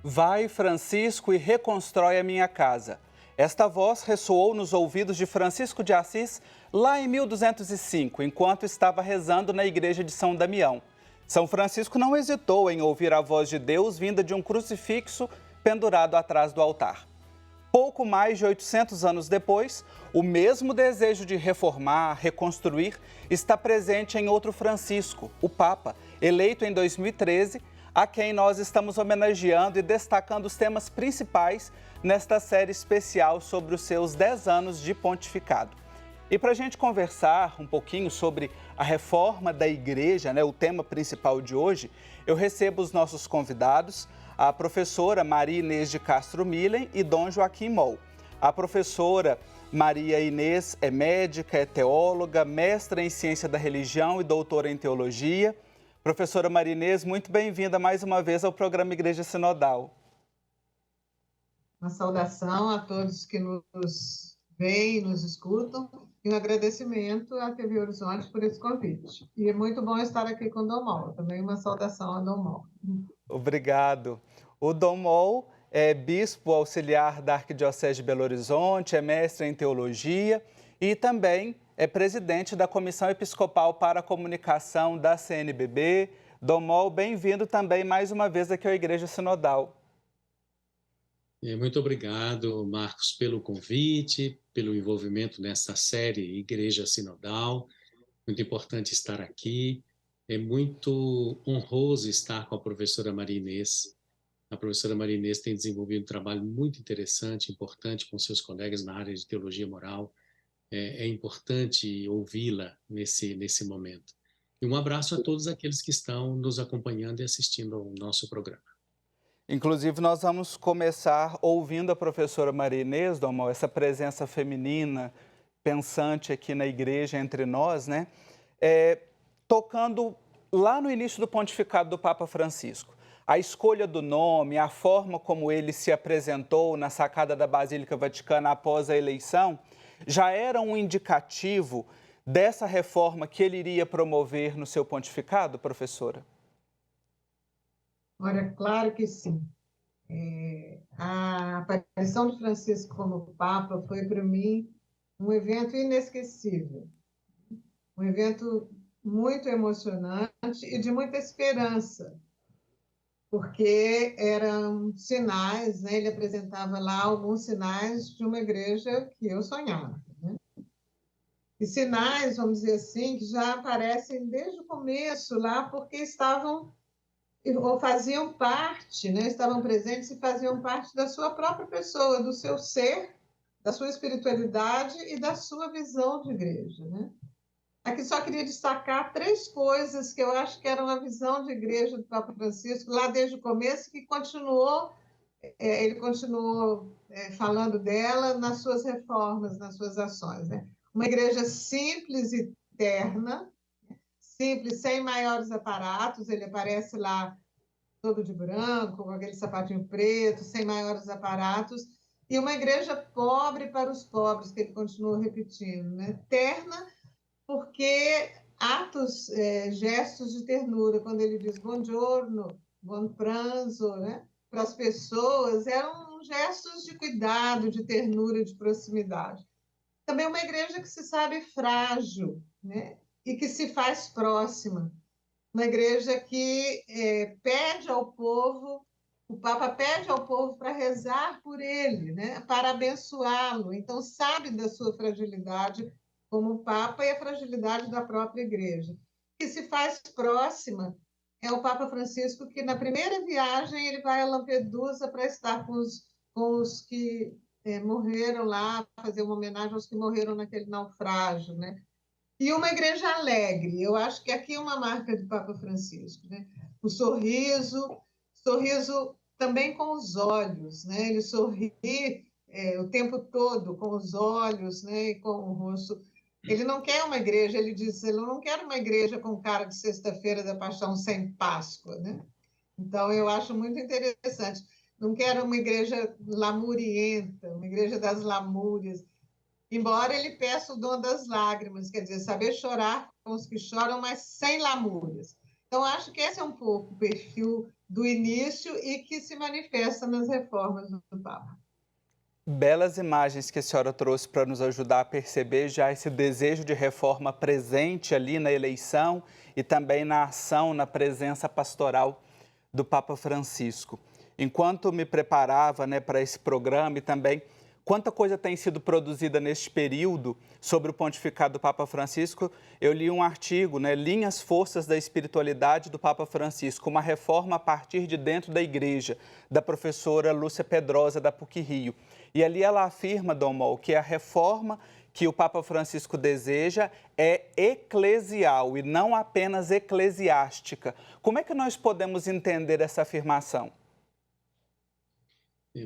Vai, Francisco, e reconstrói a minha casa. Esta voz ressoou nos ouvidos de Francisco de Assis lá em 1205, enquanto estava rezando na igreja de São Damião. São Francisco não hesitou em ouvir a voz de Deus vinda de um crucifixo pendurado atrás do altar. Pouco mais de 800 anos depois, o mesmo desejo de reformar, reconstruir, está presente em outro Francisco, o Papa, eleito em 2013, a quem nós estamos homenageando e destacando os temas principais nesta série especial sobre os seus 10 anos de pontificado. E para a gente conversar um pouquinho sobre a reforma da igreja, o tema principal de hoje, eu recebo os nossos convidados, a professora Maria Inês de Castro Millen e Dom Joaquim Moll. A professora Maria Inês é médica, é teóloga, mestra em ciência da religião e doutora em teologia. Professora Maria Inês, muito bem-vinda mais uma vez ao programa Igreja Sinodal. Uma saudação a todos que nos veem e nos escutam e um agradecimento à TV Horizonte por esse convite. E é muito bom estar aqui com o Dom Moll. Também uma saudação a Dom Moll. Obrigado. O Dom Moll é bispo auxiliar da Arquidiocese de Belo Horizonte, é mestre em teologia e também é presidente da Comissão Episcopal para a Comunicação da CNBB. Dom Moll, bem-vindo também mais uma vez aqui à Igreja Sinodal. Muito obrigado, Marcos, pelo convite, pelo envolvimento nessa série Igreja Sinodal. Muito importante estar aqui. É muito honroso estar com a professora Maria Inês. A professora Maria Inês tem desenvolvido um trabalho muito interessante, importante com seus colegas na área de teologia moral. É importante ouvi-la nesse momento. E um abraço a todos aqueles que estão nos acompanhando e assistindo ao nosso programa. Inclusive, nós vamos começar ouvindo a professora Maria Inês, Dom Moll, essa presença feminina, pensante aqui na igreja entre nós, tocando lá no início do pontificado do Papa Francisco. A escolha do nome, a forma como ele se apresentou na sacada da Basílica Vaticana após a eleição, já era um indicativo dessa reforma que ele iria promover no seu pontificado, professora? Olha, claro que sim. A aparição de Francisco como Papa foi, para mim, um evento inesquecível. Um evento muito emocionante e de muita esperança, porque eram sinais, ele apresentava lá alguns sinais de uma igreja que eu sonhava. E sinais, vamos dizer assim, que já aparecem desde o começo lá, porque estavam ou faziam parte, estavam presentes e faziam parte da sua própria pessoa, do seu ser, da sua espiritualidade e da sua visão de igreja. Aqui só queria destacar 3 coisas que eu acho que eram a visão de igreja do Papa Francisco, lá desde o começo, que ele continuou falando dela nas suas reformas, nas suas ações. Uma igreja simples e terna, simples, sem maiores aparatos, ele aparece lá todo de branco, com aquele sapatinho preto, sem maiores aparatos, e uma igreja pobre para os pobres, que ele continuou repetindo, terna, porque atos, gestos de ternura, quando ele diz buongiorno, buon pranzo, para as pessoas, eram gestos de cuidado, de ternura, de proximidade. Também uma igreja que se sabe frágil, e que se faz próxima. Uma igreja que pede ao povo, o Papa pede ao povo para rezar por ele, para abençoá-lo. Então, sabe da sua fragilidade como Papa e a fragilidade da própria igreja. Que se faz próxima é o Papa Francisco, que na primeira viagem ele vai a Lampedusa para estar com os que morreram lá, fazer uma homenagem aos que morreram naquele naufrágio, E uma igreja alegre. Eu acho que aqui é uma marca do Papa Francisco. O sorriso também com os olhos. Ele sorri o tempo todo com os olhos e com o rosto. Ele não quer uma igreja, ele diz, eu não quero uma igreja com cara de sexta-feira da Paixão sem Páscoa. Então, eu acho muito interessante. Não quero uma igreja lamurienta, uma igreja das lamúrias, embora ele peça o dom das lágrimas, quer dizer, saber chorar com os que choram, mas sem lamúrias. Então, acho que esse é um pouco o perfil do início e que se manifesta nas reformas do Papa. Belas imagens que a senhora trouxe para nos ajudar a perceber já esse desejo de reforma presente ali na eleição e também na ação, na presença pastoral do Papa Francisco. Enquanto me preparava, né, para esse programa e também quanta coisa tem sido produzida neste período sobre o pontificado do Papa Francisco, eu li um artigo, né, Linhas Forças da Espiritualidade do Papa Francisco, uma reforma a partir de dentro da igreja, da professora Lúcia Pedrosa, da PUC-Rio. E ali ela afirma, Dom Mol, que a reforma que o Papa Francisco deseja é eclesial e não apenas eclesiástica. Como é que nós podemos entender essa afirmação?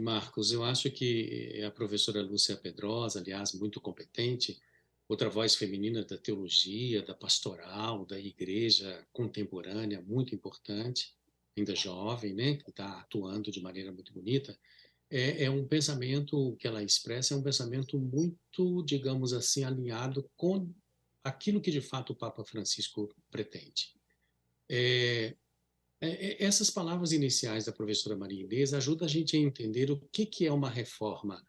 Marcos, eu acho que a professora Lúcia Pedrosa, aliás, muito competente, outra voz feminina da teologia, da pastoral, da igreja contemporânea, muito importante, ainda jovem, né, que está atuando de maneira muito bonita. É um pensamento que ela expressa, é um pensamento muito, digamos assim, alinhado com aquilo que de fato o Papa Francisco pretende. Essas palavras iniciais da professora Maria Inês ajudam a gente a entender o que é uma reforma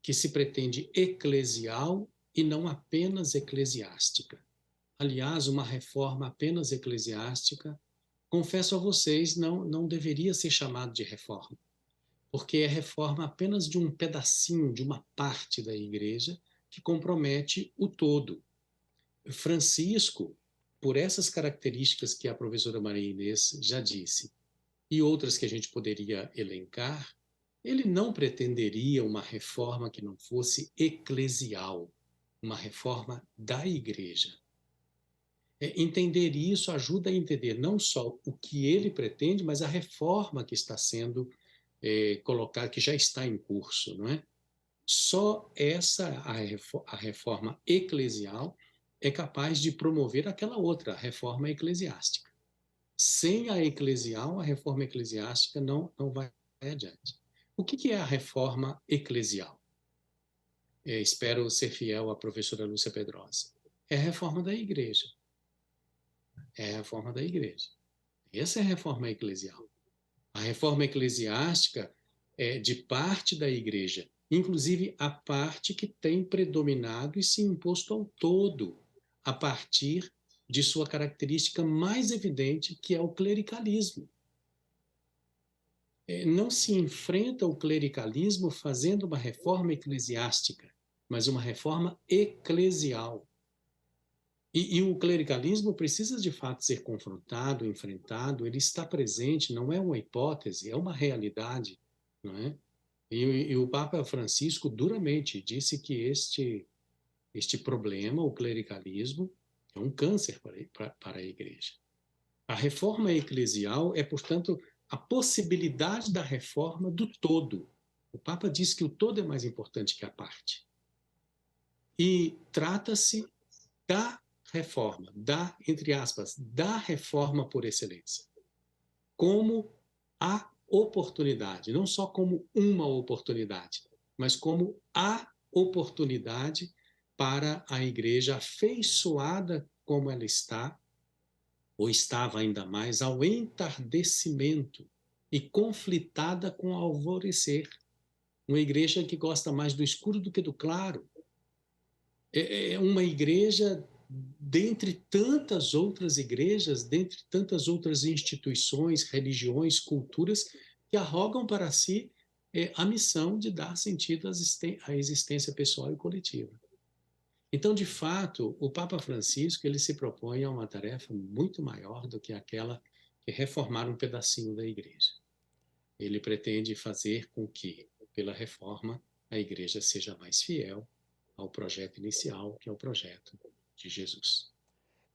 que se pretende eclesial e não apenas eclesiástica. Aliás, uma reforma apenas eclesiástica, confesso a vocês, não deveria ser chamado de reforma, porque é reforma apenas de um pedacinho, de uma parte da igreja, que compromete o todo. Francisco, por essas características que a professora Maria Inês já disse, e outras que a gente poderia elencar, ele não pretenderia uma reforma que não fosse eclesial, uma reforma da igreja. Entender isso ajuda a entender não só o que ele pretende, mas a reforma que está sendo colocada, que já está em curso, não é? Só a reforma eclesial é capaz de promover aquela outra, a reforma eclesiástica. Sem a eclesial, a reforma eclesiástica não vai adiante. O que é a reforma eclesial? Espero ser fiel à professora Lúcia Pedrosa. É a reforma da igreja. É a reforma da igreja. Essa é a reforma eclesial. A reforma eclesiástica é de parte da igreja, inclusive a parte que tem predominado e se imposto ao todo, a partir de sua característica mais evidente, que é o clericalismo. Não se enfrenta o clericalismo fazendo uma reforma eclesiástica, mas uma reforma eclesial. E o clericalismo precisa, de fato, ser confrontado, enfrentado, ele está presente, não é uma hipótese, é uma realidade, não é? E o Papa Francisco duramente disse que este problema, o clericalismo, é um câncer para a igreja. A reforma eclesial é, portanto, a possibilidade da reforma do todo. O Papa diz que o todo é mais importante que a parte. E trata-se da reforma, entre aspas, da reforma por excelência, como a oportunidade, não só como uma oportunidade, mas como a oportunidade para a igreja afeiçoada como ela está, ou estava ainda mais, ao entardecimento e conflitada com o alvorecer. Uma igreja que gosta mais do escuro do que do claro. É uma igreja, dentre tantas outras igrejas, dentre tantas outras instituições, religiões, culturas, que arrogam para si a missão de dar sentido à existência pessoal e coletiva. Então, de fato, o Papa Francisco ele se propõe a uma tarefa muito maior do que aquela de reformar um pedacinho da igreja. Ele pretende fazer com que, pela reforma, a igreja seja mais fiel ao projeto inicial, que é o projeto de Jesus.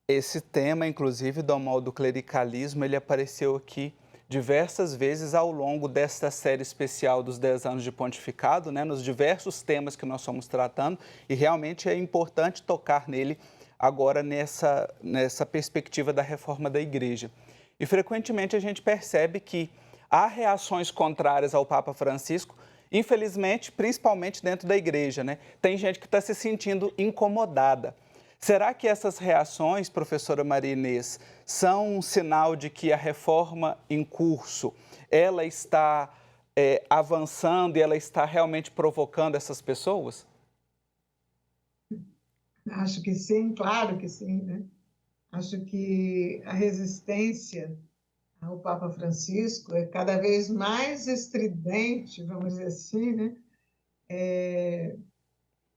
Esse tema, inclusive, do mal do clericalismo, ele apareceu aqui diversas vezes ao longo desta série especial dos 10 anos de pontificado, né, nos diversos temas que nós estamos tratando, e realmente é importante tocar nele agora nessa perspectiva da reforma da igreja. E frequentemente a gente percebe que há reações contrárias ao Papa Francisco, infelizmente, principalmente dentro da igreja, né? Tem gente que está se sentindo incomodada. Será que essas reações, professora Maria Inês, são um sinal de que a reforma em curso, ela está avançando e ela está realmente provocando essas pessoas? Acho que sim, claro que sim, né? Acho que a resistência ao Papa Francisco é cada vez mais estridente, vamos dizer assim, né?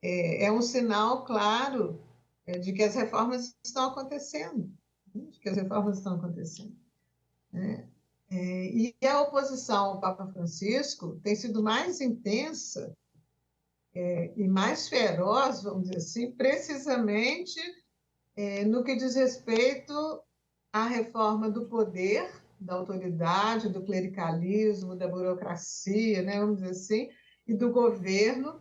É um sinal claro de que as reformas estão acontecendo, né? De que as reformas estão acontecendo, né? E a oposição ao Papa Francisco tem sido mais intensa e mais feroz, vamos dizer assim, precisamente no que diz respeito à reforma do poder, da autoridade, do clericalismo, da burocracia, né, vamos dizer assim, e do governo,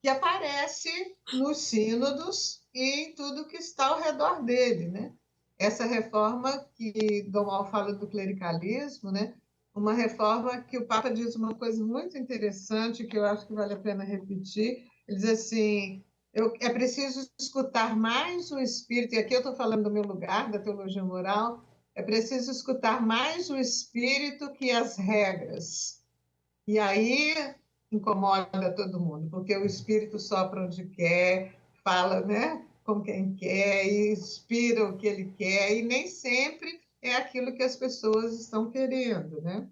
que aparece nos sínodos e em tudo que está ao redor dele, né? Essa reforma que Dom Mal fala do clericalismo, né? Uma reforma que o Papa diz uma coisa muito interessante, que eu acho que vale a pena repetir. Ele diz assim: é preciso escutar mais o espírito, e aqui eu estou falando do meu lugar, da teologia moral, é preciso escutar mais o espírito que as regras. E aí incomoda todo mundo, porque o espírito sopra onde quer, fala, né, com quem quer, e inspira o que ele quer, e nem sempre é aquilo que as pessoas estão querendo, né?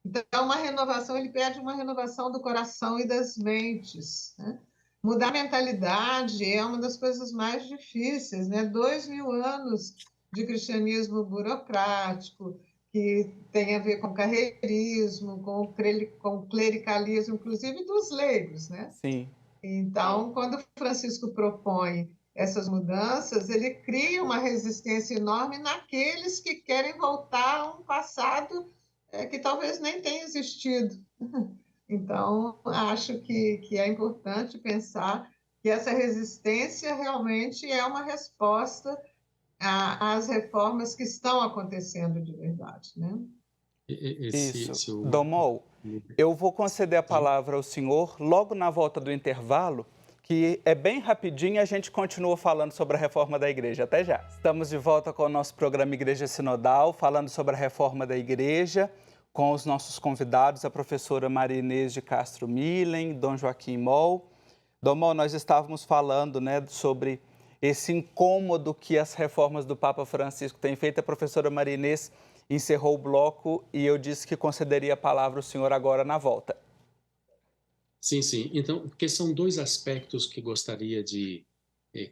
Então, uma renovação, ele pede uma renovação do coração e das mentes, né? Mudar a mentalidade é uma das coisas mais difíceis, né? 2000 anos de cristianismo burocrático, que tem a ver com carreirismo, com clericalismo, inclusive dos leigos, né? Sim. Então, quando Francisco propõe essas mudanças, ele cria uma resistência enorme naqueles que querem voltar a um passado que talvez nem tenha existido. Então, acho que é importante pensar que essa resistência realmente é uma resposta às reformas que estão acontecendo de verdade, né? Isso. Se o... Domol, eu vou conceder a Sim. palavra ao senhor logo na volta do intervalo, que é bem rapidinho e a gente continua falando sobre a reforma da igreja. Até já. Estamos de volta com o nosso programa Igreja Sinodal, falando sobre a reforma da igreja, com os nossos convidados, a professora Maria Inês de Castro Milen, Dom Joaquim Moll. Dom Moll, nós estávamos falando, né, sobre esse incômodo que as reformas do Papa Francisco têm feito. A professora Maria Inês encerrou o bloco e eu disse que concederia a palavra ao senhor agora na volta. Sim, sim. Então, porque são dois aspectos que gostaria de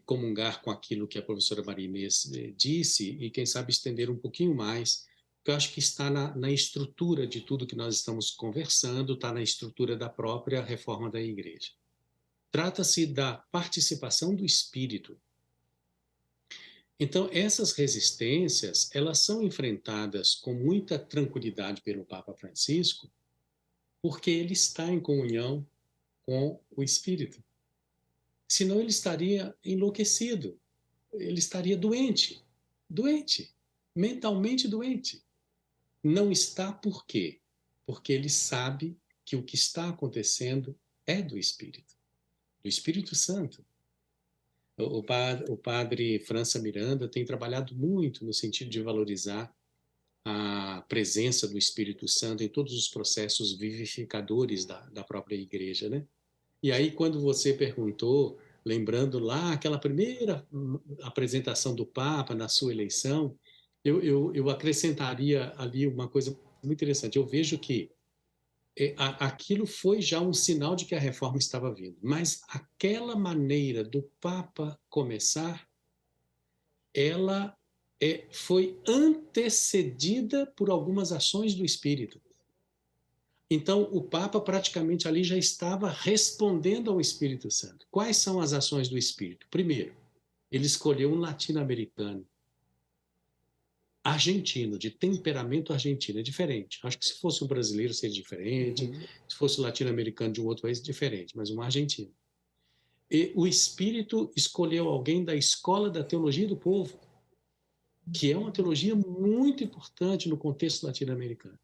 comungar com aquilo que a professora Maria Inês disse e, quem sabe, estender um pouquinho mais, que eu acho que está na estrutura de tudo que nós estamos conversando, está na estrutura da própria reforma da igreja. Trata-se da participação do Espírito. Então, essas resistências, elas são enfrentadas com muita tranquilidade pelo Papa Francisco, porque ele está em comunhão com o Espírito. Senão ele estaria enlouquecido, ele estaria doente, mentalmente doente. Não está por quê? Porque ele sabe que o que está acontecendo é do Espírito Santo. O padre França Miranda tem trabalhado muito no sentido de valorizar a presença do Espírito Santo em todos os processos vivificadores da própria igreja, né? E aí, quando você perguntou, lembrando lá aquela primeira apresentação do Papa na sua eleição, eu acrescentaria ali uma coisa muito interessante. Eu vejo que aquilo foi já um sinal de que a reforma estava vindo, mas aquela maneira do Papa começar, ela foi antecedida por algumas ações do Espírito. Então, o Papa praticamente ali já estava respondendo ao Espírito Santo. Quais são as ações do Espírito? Primeiro, ele escolheu um latino-americano, argentino, de temperamento argentino, é diferente. Acho que se fosse um brasileiro seria diferente, se fosse um latino-americano de um outro país, diferente, mas um argentino. E o Espírito escolheu alguém da Escola da Teologia do Povo, que é uma teologia muito importante no contexto latino-americano.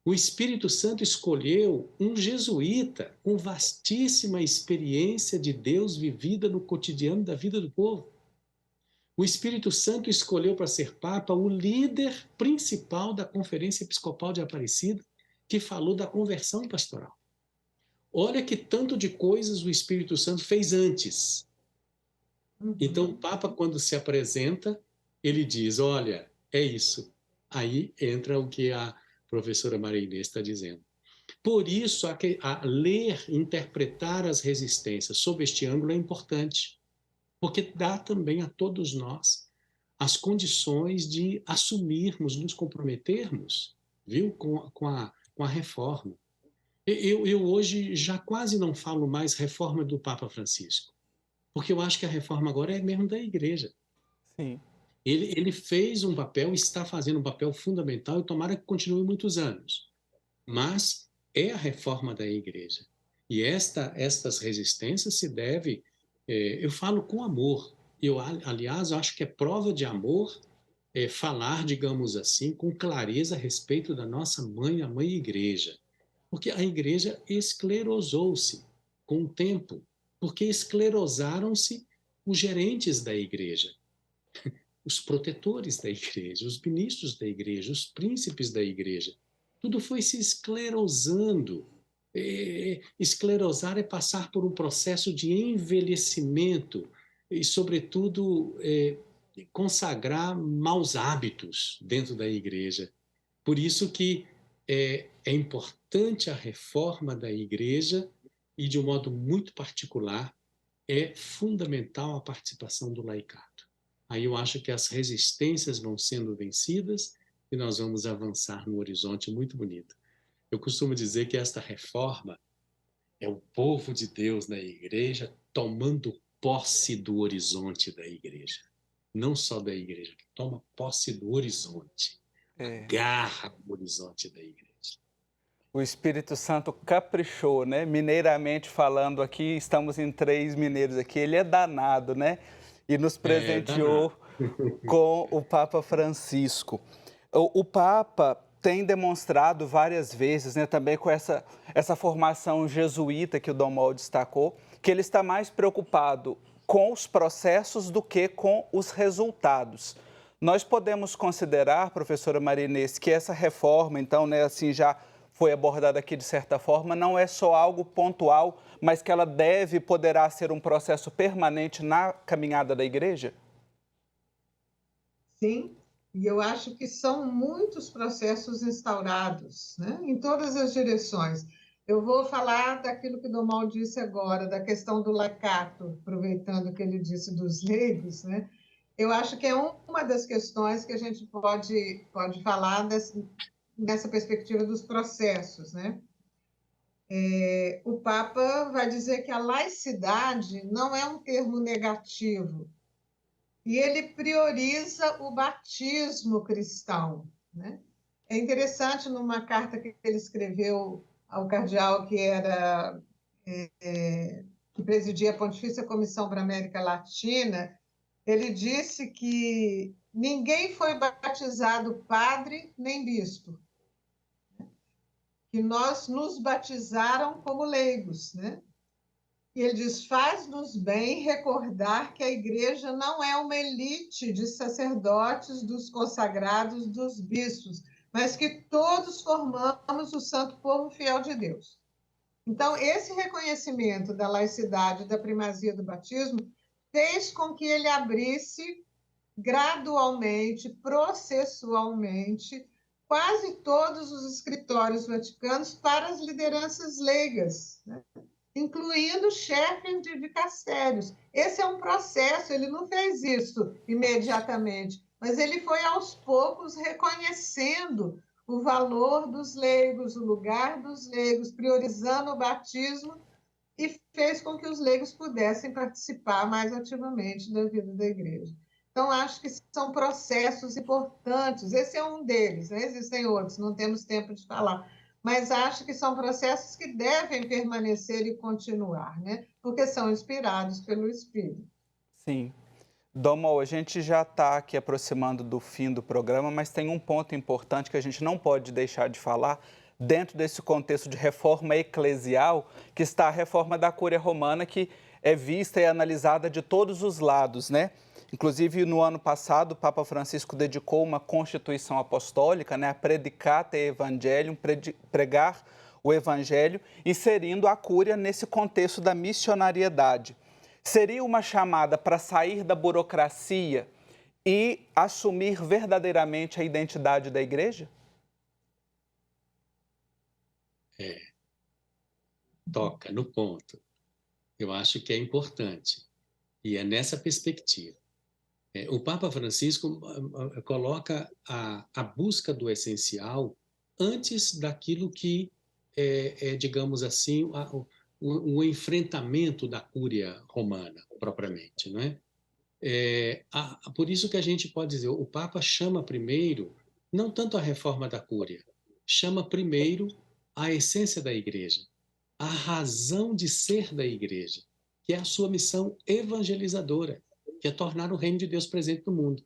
O Espírito Santo escolheu um jesuíta com vastíssima experiência de Deus vivida no cotidiano da vida do povo. O Espírito Santo escolheu para ser Papa o líder principal da Conferência Episcopal de Aparecida, que falou da conversão pastoral. Olha que tanto de coisas o Espírito Santo fez antes. Então, o Papa, quando se apresenta, ele diz, olha, é isso. Aí entra o que a professora Maria Inês está dizendo. Por isso, a ler, interpretar as resistências sob este ângulo é importante, porque dá também a todos nós as condições de assumirmos, nos comprometermos, viu, com a reforma. Eu hoje já quase não falo mais reforma do Papa Francisco, porque eu acho que a reforma agora é mesmo da igreja. Sim. Ele fez um papel, está fazendo um papel fundamental e tomara que continue muitos anos. Mas é a reforma da igreja. E estas resistências se devem, eu falo com amor. Aliás, eu acho que é prova de amor falar, digamos assim, com clareza a respeito da nossa mãe, a mãe igreja. Porque a igreja esclerosou-se com o tempo, porque esclerosaram-se os gerentes da igreja, os protetores da igreja, os ministros da igreja, os príncipes da igreja. Tudo foi se esclerosando. Esclerosar é passar por um processo de envelhecimento e, sobretudo, consagrar maus hábitos dentro da igreja. Por isso que é importante a reforma da igreja e, de um modo muito particular, é fundamental a participação do laicado. Aí eu acho que as resistências vão sendo vencidas e nós vamos avançar num horizonte muito bonito. Eu costumo dizer que esta reforma é o povo de Deus na igreja tomando posse do horizonte da igreja. Não só da igreja, que toma posse do horizonte. Agarra o horizonte da igreja. O Espírito Santo caprichou, né? Mineiramente falando aqui, estamos em 3 mineiros aqui, ele é danado, né? E nos presenteou com o Papa Francisco. O Papa tem demonstrado várias vezes, né, também com essa formação jesuíta que o Dom Mol destacou, que ele está mais preocupado com os processos do que com os resultados. Nós podemos considerar, professora Maria Inês, que essa reforma, então, né, assim, já foi abordada aqui de certa forma, não é só algo pontual, mas que ela poderá ser um processo permanente na caminhada da igreja? Sim, e eu acho que são muitos processos instaurados, né, em todas as direções. Eu vou falar daquilo que o Dom Mal disse agora, da questão do laicato, aproveitando o que ele disse dos leigos, né? Eu acho que é uma das questões que a gente pode falar nessa perspectiva dos processos, né? O Papa vai dizer que a laicidade não é um termo negativo, e ele prioriza o batismo cristão, né? É interessante, numa carta que ele escreveu ao cardeal que presidia a Pontifícia Comissão para a América Latina, ele disse que ninguém foi batizado padre nem bispo, que nós nos batizaram como leigos, né? E ele diz, faz-nos bem recordar que a igreja não é uma elite de sacerdotes, dos consagrados, dos bispos, mas que todos formamos o santo povo fiel de Deus. Então, esse reconhecimento da laicidade, da primazia do batismo, fez com que ele abrisse gradualmente, processualmente, quase todos os escritórios vaticanos para as lideranças leigas, né? Incluindo chefes de dicastérios. Esse é um processo, ele não fez isso imediatamente, mas ele foi aos poucos reconhecendo o valor dos leigos, o lugar dos leigos, priorizando o batismo e fez com que os leigos pudessem participar mais ativamente da vida da igreja. Então, acho que são processos importantes, esse é um deles, né? Existem outros, não temos tempo de falar, mas acho que são processos que devem permanecer e continuar, né? Porque são inspirados pelo Espírito. Sim. Dom Mol, a gente já está aqui aproximando do fim do programa, mas tem um ponto importante que a gente não pode deixar de falar dentro desse contexto de reforma eclesial, que está a reforma da Cúria Romana, que é vista e analisada de todos os lados, né? Inclusive, no ano passado, o Papa Francisco dedicou uma constituição apostólica, né, a Predicate Evangelium, pregar o Evangelho, inserindo a Cúria nesse contexto da missionariedade. Seria uma chamada para sair da burocracia e assumir verdadeiramente a identidade da Igreja? Toca no ponto. Eu acho que é importante. E é nessa perspectiva. O Papa Francisco coloca a busca do essencial antes daquilo que digamos assim, o enfrentamento da Cúria romana, propriamente, não é? Por isso que a gente pode dizer, o Papa chama primeiro, não tanto a reforma da Cúria, chama primeiro a essência da Igreja, a razão de ser da Igreja, que é a sua missão evangelizadora, que é tornar o reino de Deus presente no mundo.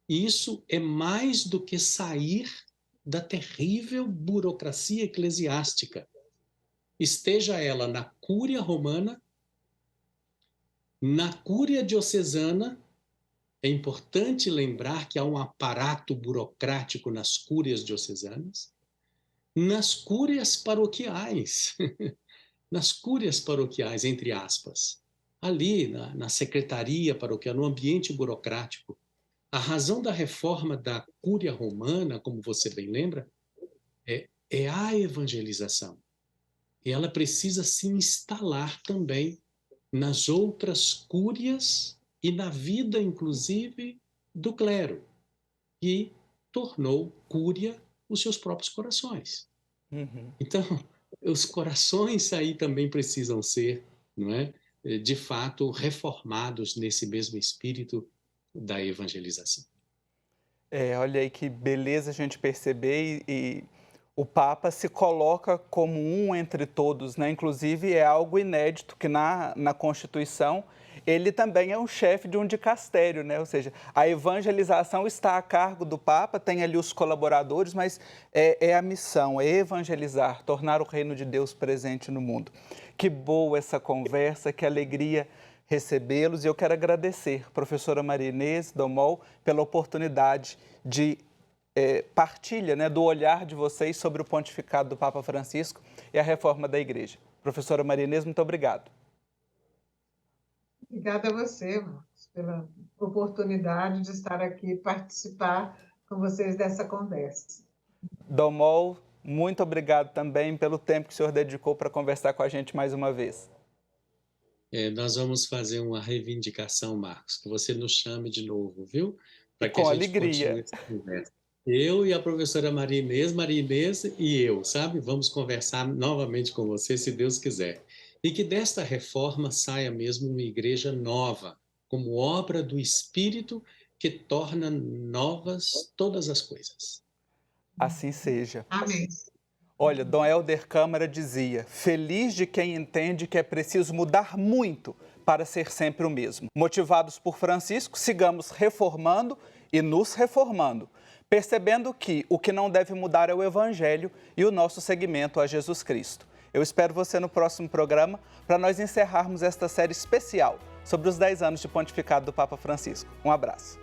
E isso é mais do que sair da terrível burocracia eclesiástica, esteja ela na Cúria romana, na Cúria diocesana. É importante lembrar que há um aparato burocrático nas cúrias diocesanas, nas cúrias paroquiais, nas cúrias paroquiais, entre aspas, ali na secretaria paroquial, no ambiente burocrático. A razão da reforma da Cúria romana, como você bem lembra, é a evangelização. E ela precisa se instalar também nas outras cúrias e na vida, inclusive, do clero, que tornou Cúria os seus próprios corações. Então, os corações aí também precisam ser, não é, de fato, reformados nesse mesmo espírito da evangelização. Olha aí que beleza a gente perceber e o Papa se coloca como um entre todos, né? Inclusive é algo inédito que na Constituição ele também é um chefe de um dicastério, né? Ou seja, a evangelização está a cargo do Papa, tem ali os colaboradores, mas é a missão, é evangelizar, tornar o reino de Deus presente no mundo. Que boa essa conversa, que alegria recebê-los, e eu quero agradecer, professora Maria Inês Domol, pela oportunidade de partilha, né, do olhar de vocês sobre o pontificado do Papa Francisco e a reforma da Igreja. Professora Maria Inês, muito obrigado. Obrigada a você, Marcos, pela oportunidade de estar aqui e participar com vocês dessa conversa. Domol, muito obrigado também pelo tempo que o senhor dedicou para conversar com a gente mais uma vez. Nós vamos fazer uma reivindicação, Marcos, que você nos chame de novo, viu? Para que com a gente alegria. continue essa conversa. Eu e a professora Maria Inês e eu, sabe? Vamos conversar novamente com você, se Deus quiser. E que desta reforma saia mesmo uma igreja nova, como obra do Espírito que torna novas todas as coisas. Assim seja. Amém. Olha, Dom Helder Câmara dizia: feliz de quem entende que é preciso mudar muito para ser sempre o mesmo. Motivados por Francisco, sigamos reformando e nos reformando, percebendo que o que não deve mudar é o Evangelho e o nosso seguimento a Jesus Cristo. Eu espero você no próximo programa para nós encerrarmos esta série especial sobre os 10 anos de pontificado do Papa Francisco. Um abraço.